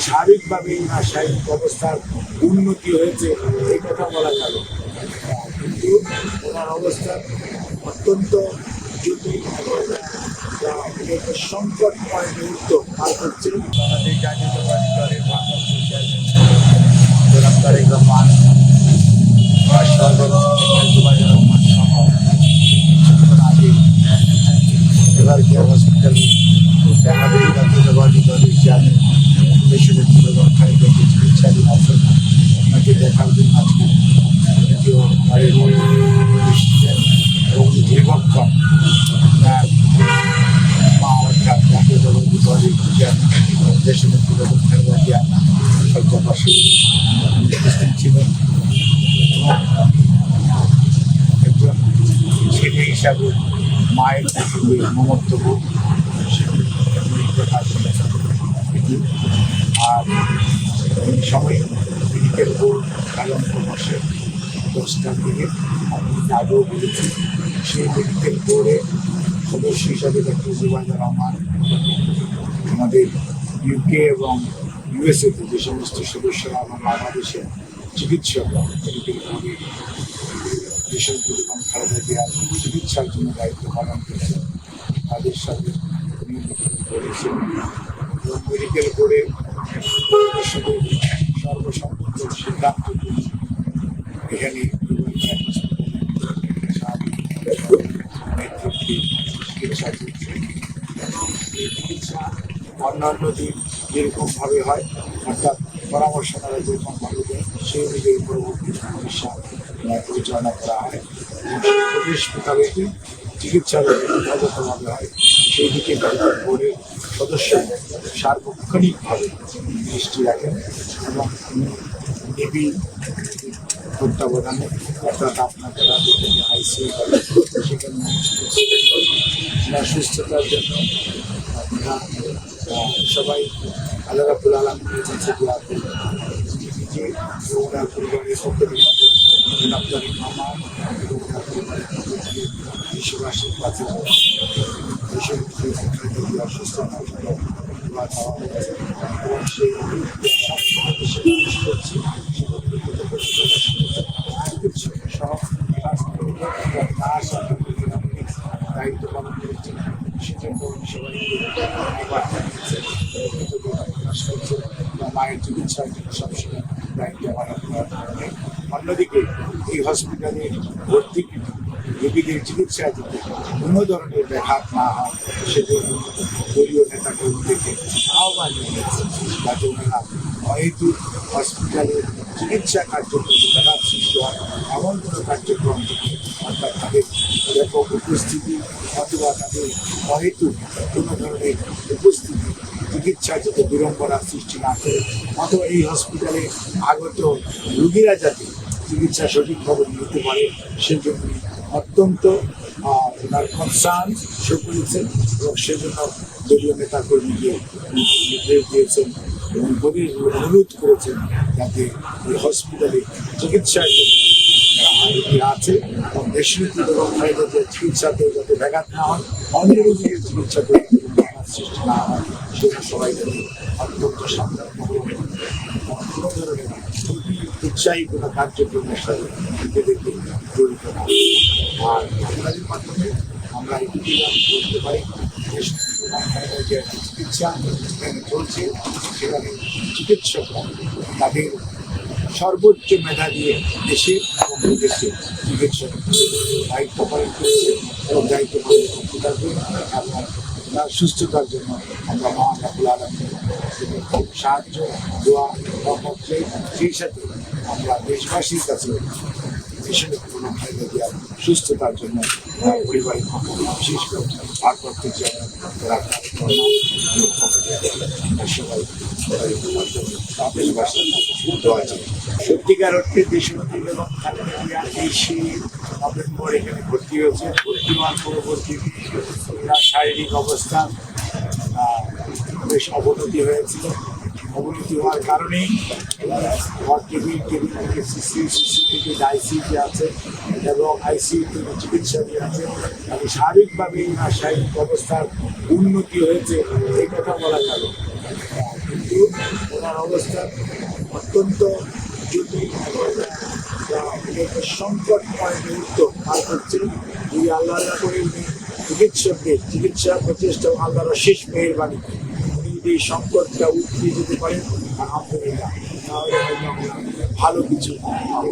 স্বাভাবিকভাবেই শারীরিক অবস্থার উন্নতি হয়েছে এই কথা বলা যাবে, কিন্তু ওনার অবস্থা অত্যন্ত জটিল সংকটময় মুহূর্ত পার করছে। আমাদের জাতীয়তাবাদী দলের ভারপ্রাপ্ত চেয়ারম্যান তারেক রহমান, রহমান সহ কিছুক্ষণ আগে এবার কেয়ার হসপিটালে আমাদের জাতীয়তাবাদী দলের চেয়ারম্যান দেশের খালেদা চিকিৎসাধীন আছেন। ওনাকে দেখার জন্য আজকে দ্বিতীয় বাড়ির এসেছিলেন এবং দীর্ঘক্ষণ মা অর্থাৎ জাতীয়তাবাদী দলের চেয়ারম্যান দেশের খালেদা জিয়া শয্যা পাশে উপস্থিত ছিলেন এবং একজন ছেলে হিসাবে মায়ের প্রতি মমত্ববোধ প্রকাশ আর এই সময় মেডিকেল বোর্ড কালন্ত বসে 10টার দিকে আগেও বলেছি সেই মেডিকেল বোর্ডে সদস্য হিসাবে ডক্টর জুবাইদুর রহমান আমাদের ইউকে এবং ইউএসএতে যে সমস্ত সদস্যরা আমার বাংলাদেশের চিকিৎসকরা মেডিকেল বোর্ডে দেশের এবং খালেদা জিয়ার চিকিৎসার জন্য দায়িত্ব পালন করেছেন তাদের সাথে করেছেন এবং মেডিকেল বোর্ডের সদস্যদের সর্বসম্মত সিদ্ধান্ত এখানে নেতৃত্বে চিকিৎসা চলছে। এই চিকিৎসা অন্যান্য দিন যেরকমভাবে হয় অর্থাৎ পরামর্শ দ্বারা যেরকমভাবে দেয় সেই অনুযায়ী পরবর্তী চিকিৎসা পরিচালনা করা হয় এবং সেই পরিবেশ মোতাবেকই চিকিৎসা যথাযথভাবে হয় সেই দিকে মেডিকেল বোর্ডের সদস্যরা সার্বক্ষণিকভাবে দৃষ্টি রাখেন এবং নিবিড় তত্ত্বাবধানে অর্থাৎ আপনাকে আইসিইউ করে সেখানে সুস্থতার জন্য সবাই আল্লাহ রাব্বুল আলামিনের কাছে দোয়া করি নিজে ওনার পরিবারের পক্ষ থেকে আপনার মামা এবং ওনার পরিবারের পক্ষ থেকে বিশ্ববাসীর কাছে অসুস্থতার জন্য দোয়া চাওয়া হয়েছে এবং সেই করছি চিকিৎসক সহ নার্স দায়িত্ব পালন করেছেন সেজন্য সবাইকে মায়ের চিকিৎসার জন্য সবসময় দায়িত্ব পালন করার কারণে অন্যদিকে এই হসপিটালে ভর্তিকৃত রোগীদের চিকিৎসা দিতে কোনো ধরনের ব্যাঘাত না হয় সেজন্য দলীয় নেতাকর্মীদেরকে আহ্বান জানিয়েছে যাতে ওনারা অহেতুক হসপিটালের চিকিৎসা কার্যক্রমে ব্যাঘাত সৃষ্টি হয় এমন কোনো কার্যক্রম থেকে অর্থাৎ তাদের ব্যাপক উপস্থিতি অথবা তাদের অহেতুক কোনো ধরনের উপস্থিতি চিকিৎসা যাতে বিড়ম্বনার সৃষ্টি না করে অথবা এই হসপিটালে আগত রোগীরা যাতে চিকিৎসা সঠিকভাবে নিতে পারে সেজন্য অত্যন্ত ওনার কনসার্ন শো করেছেন এবং সেজন্য দলীয় নেতাকর্মীকে নির্দেশ দিয়েছেন এবং অনুরোধ করেছেন যাতে এই হসপিটালে চিকিৎসার জন্য আছে এবং দেশনীতি এবং খালেদাদের চিকিৎসাতে যাতে ব্যাঘাত না হয় অন্য রোগীদের চিকিৎসাতে ব্যাঘাত সৃষ্টি না হয় সেটা সবাই যাতে অত্যন্ত সাবধান কোনো ধরনের উৎসাহী কোনো কার্যক্রমের সাথে নিজেদেরকে জড়িত না। আর আপনাদের মাধ্যমে আমরা এটুকু বলতে পারি যে চিকিৎসা যেখানে চলছে সেখানে চিকিৎসকরা তাদের সর্বোচ্চ মেধা দিয়ে দেশে এবং বিদেশে চিকিৎসক দায়িত্ব পালন করেছে এবং দায়িত্ব পালন করতে থাকবে এবং তার সুস্থতার জন্য আমরা মহান রাব্বুল আলামিনের সাহায্য দোয়া করছে সেই সাথে আমরা দেশবাসীর কাছে দেশের কোনো খালেদা জিয়ার সুস্থতার জন্য পরিবারের পক্ষ বিশেষ করে ভারপ্রাপ্ত সবাই দেশবাসী দোয়া চাই। সত্যিকার অর্থে দেশনেত্রী এবং খালেদা জিয়া এই নভেম্বর এখানে ভর্তি হয়েছে। ভর্তি হওয়ার পরবর্তী শারীরিক অবস্থা বেশ অবনতি হয়েছিল। অবনতি হওয়ার কারণেই টেবিল থেকে সিসি থেকে আইসিইউতে আছে এবং আইসিইউ থেকে চিকিৎসা দিয়ে আছে এবং শারীরিক অবস্থার উন্নতি হয়েছে এই কথা বলা যাবে, কিন্তু ওনার অবস্থা অত্যন্ত জটিল এবং একটা সংকটময় মুহূর্ত পার করছে। যদি আল্লাহ করে উনি চিকিৎসা প্রচেষ্টা আল্লাহর শেষ মেহেরবানি, উনি যদি এই সংকটটা উঠিয়ে যেতে পারেন আলহামদুলিল্লাহ, তাহলে হয়তো আমরা ভালো কিছু পাবো।